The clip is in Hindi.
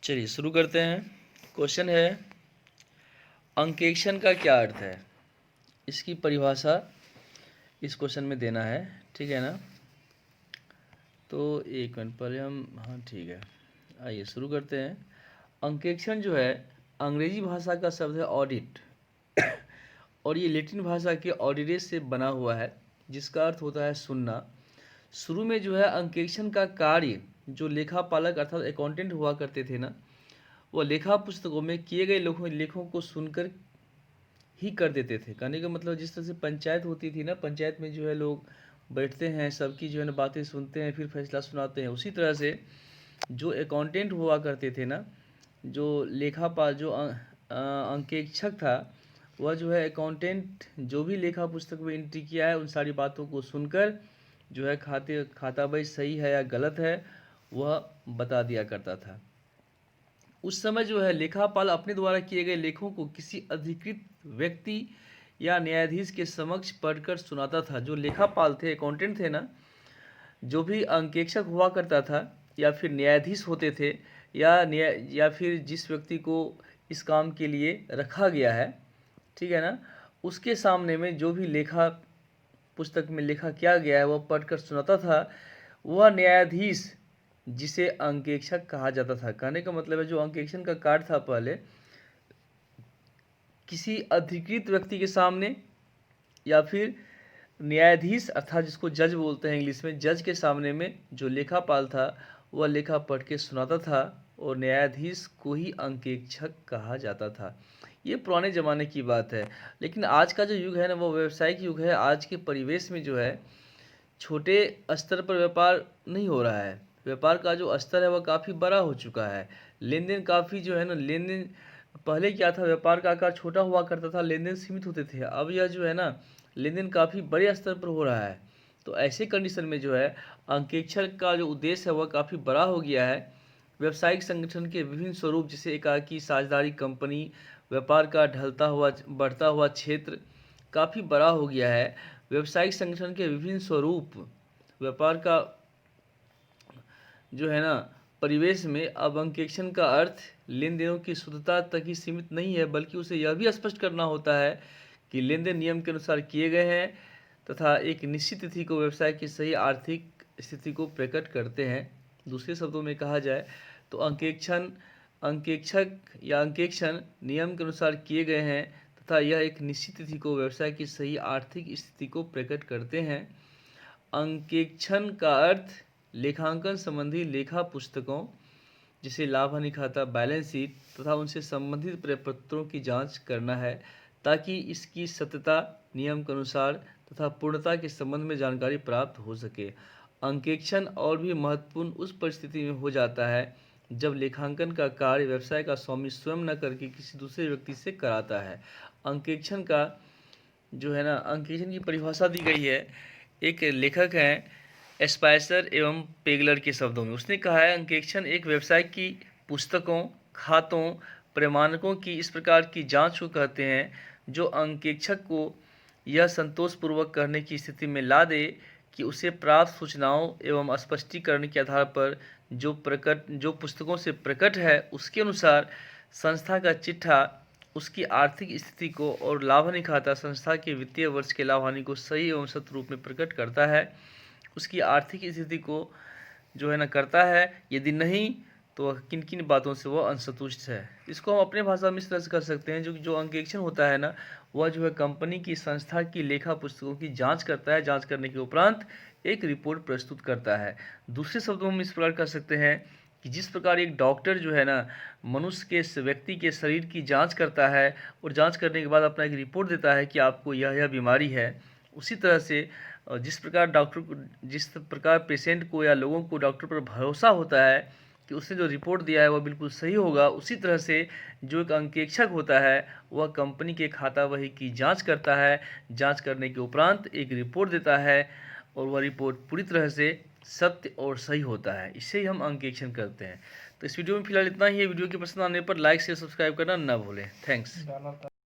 चलिए शुरू करते हैं। क्वेश्चन है, अंकेक्षण का क्या अर्थ है? इसकी परिभाषा इस क्वेश्चन में देना है, ठीक है ना। तो एक मिनट पहले हाँ ठीक है, आइए शुरू करते हैं। अंकेक्षण जो है अंग्रेजी भाषा का शब्द है ऑडिट और ये लैटिन भाषा के ऑडिटेस से बना हुआ है, जिसका अर्थ होता है सुनना। शुरू में जो है अंकेक्षण का कार्य जो लेखापालक अर्थात अकाउंटेंट हुआ करते थे ना, वो लेखा पुस्तकों में किए गए लेखों को सुनकर ही कर देते थे। कहने का मतलब जिस तरह से पंचायत होती थी ना, पंचायत में जो है लोग बैठते हैं, सबकी जो है ना बातें सुनते हैं, फिर फैसला सुनाते हैं। उसी तरह से जो अकाउंटेंट हुआ करते थे ना, जो लेखापाल जो अंकेक्षक था, वह जो है अकाउंटेंट जो भी लेखा पुस्तक में एंट्री किया है उन सारी बातों को सुनकर जो है खाता बही सही है या गलत है वह बता दिया करता था। उस समय जो है लेखापाल अपने द्वारा किए गए लेखों को किसी अधिकृत व्यक्ति या न्यायाधीश के समक्ष पढ़कर सुनाता था। जो लेखापाल थे, अकाउंटेंट थे ना, जो भी अंकेक्षक हुआ करता था या फिर न्यायाधीश होते थे या फिर जिस व्यक्ति को इस काम के लिए रखा गया है, ठीक है ना, उसके सामने में जो भी लेखा पुस्तक में लिखा किया गया है वह पढ़कर सुनाता था। वह न्यायाधीश जिसे अंकेक्षक कहा जाता था। कहने का मतलब है जो अंकेक्षण का कार्य था, पहले किसी अधिकृत व्यक्ति के सामने या फिर न्यायाधीश अर्थात जिसको जज बोलते हैं इंग्लिश में, जज के सामने में जो लेखापाल था वह लेखा पढ़ के सुनाता था और न्यायाधीश को ही अंकेक्षक कहा जाता था। ये पुराने ज़माने की बात है, लेकिन आज का जो युग है ना वो व्यावसायिक युग है। आज के परिवेश में जो है छोटे स्तर पर व्यापार नहीं हो रहा है। व्यापार का जो स्तर है वह काफ़ी बड़ा हो चुका है। लेन देन काफ़ी जो है ना, लेन देन पहले क्या था, व्यापार का आकार छोटा हुआ करता था, लेन देन सीमित होते थे। अब यह जो है ना लेन देन काफ़ी बड़े स्तर पर हो रहा है। तो ऐसे कंडीशन में जो है अंकेक्षण का जो उद्देश्य है वह काफ़ी बड़ा हो गया है। व्यावसायिक संगठन के विभिन्न स्वरूप जैसे एकाकी, साझेदारी, कंपनी, व्यापार का ढलता हुआ बढ़ता हुआ क्षेत्र काफ़ी बड़ा हो गया है। व्यावसायिक संगठन के विभिन्न स्वरूप व्यापार का जो है ना परिवेश में अब अंकेक्षण का अर्थ लेन देनों की शुद्धता तक ही सीमित नहीं है, बल्कि उसे यह भी स्पष्ट करना होता है कि लेन देन नियम के अनुसार किए गए हैं तथा एक निश्चित तिथि को व्यवसाय की सही आर्थिक स्थिति को प्रकट करते हैं। दूसरे शब्दों में कहा जाए तो अंकेक्षक या अंकेक्षण नियम के अनुसार किए गए हैं तथा यह एक निश्चित तिथि को व्यवसाय की सही आर्थिक स्थिति को प्रकट करते हैं। अंकेक्षण का अर्थ लेखांकन संबंधी लेखा पुस्तकों जैसे लाभ हानि खाता, बैलेंस शीट तथा उनसे संबंधित प्रपत्रों की जांच करना है, ताकि इसकी सत्यता, नियम के अनुसार तथा पूर्णता के संबंध में जानकारी प्राप्त हो सके। अंकेक्षण और भी महत्वपूर्ण उस परिस्थिति में हो जाता है जब लेखांकन का कार्य व्यवसाय का स्वामी स्वयं न करके किसी दूसरे व्यक्ति से कराता है। अंकेक्षण का जो है ना, अंकेक्षण की परिभाषा दी गई है। एक लेखक हैं स्पाइसर एवं पेगलर के शब्दों में। उसने कहा है अंकेक्षण एक व्यवसाय की पुस्तकों, खातों, प्रमाणकों की इस प्रकार की जांच को कहते हैं जो अंकेक्षक को यह संतोषपूर्वक करने की स्थिति में ला दे कि उसे प्राप्त सूचनाओं एवं स्पष्टीकरण के आधार पर जो पुस्तकों से प्रकट है उसके अनुसार संस्था का चिट्ठा उसकी आर्थिक स्थिति को और लाभ हानि खाता संस्था के वित्तीय वर्ष के लाभ हानि को सही एवं सत्य रूप में प्रकट करता है। उसकी आर्थिक स्थिति को जो है ना करता है। यदि नहीं तो किन किन बातों से वह असंतुष्ट है। इसको हम अपने भाषा में इस तरह से कर सकते हैं, जो अंकेक्षण होता है ना वह जो है कंपनी की, संस्था की लेखा पुस्तकों की जांच करता है। जांच करने के उपरांत एक रिपोर्ट प्रस्तुत करता है। दूसरे शब्दों में हम इस प्रकार कर सकते हैं कि जिस प्रकार एक डॉक्टर जो है ना मनुष्य के, व्यक्ति के शरीर की जांच करता है और जांच करने के बाद अपना एक रिपोर्ट देता है कि आपको यह बीमारी है, उसी तरह से जिस प्रकार पेशेंट को या लोगों को डॉक्टर पर भरोसा होता है कि उसने जो रिपोर्ट दिया है वह बिल्कुल सही होगा, उसी तरह से जो एक अंकेक्षक होता है वह कंपनी के खाता बही की जांच करता है। जांच करने के उपरांत एक रिपोर्ट देता है और वह रिपोर्ट पूरी तरह से सत्य और सही होता है। इससे ही हम अंकेक्षण करते हैं। तो इस वीडियो में फिलहाल इतना ही है। वीडियो के पसंद आने पर लाइक, शेयर, सब्सक्राइब करना ना भूलें। थैंक्स।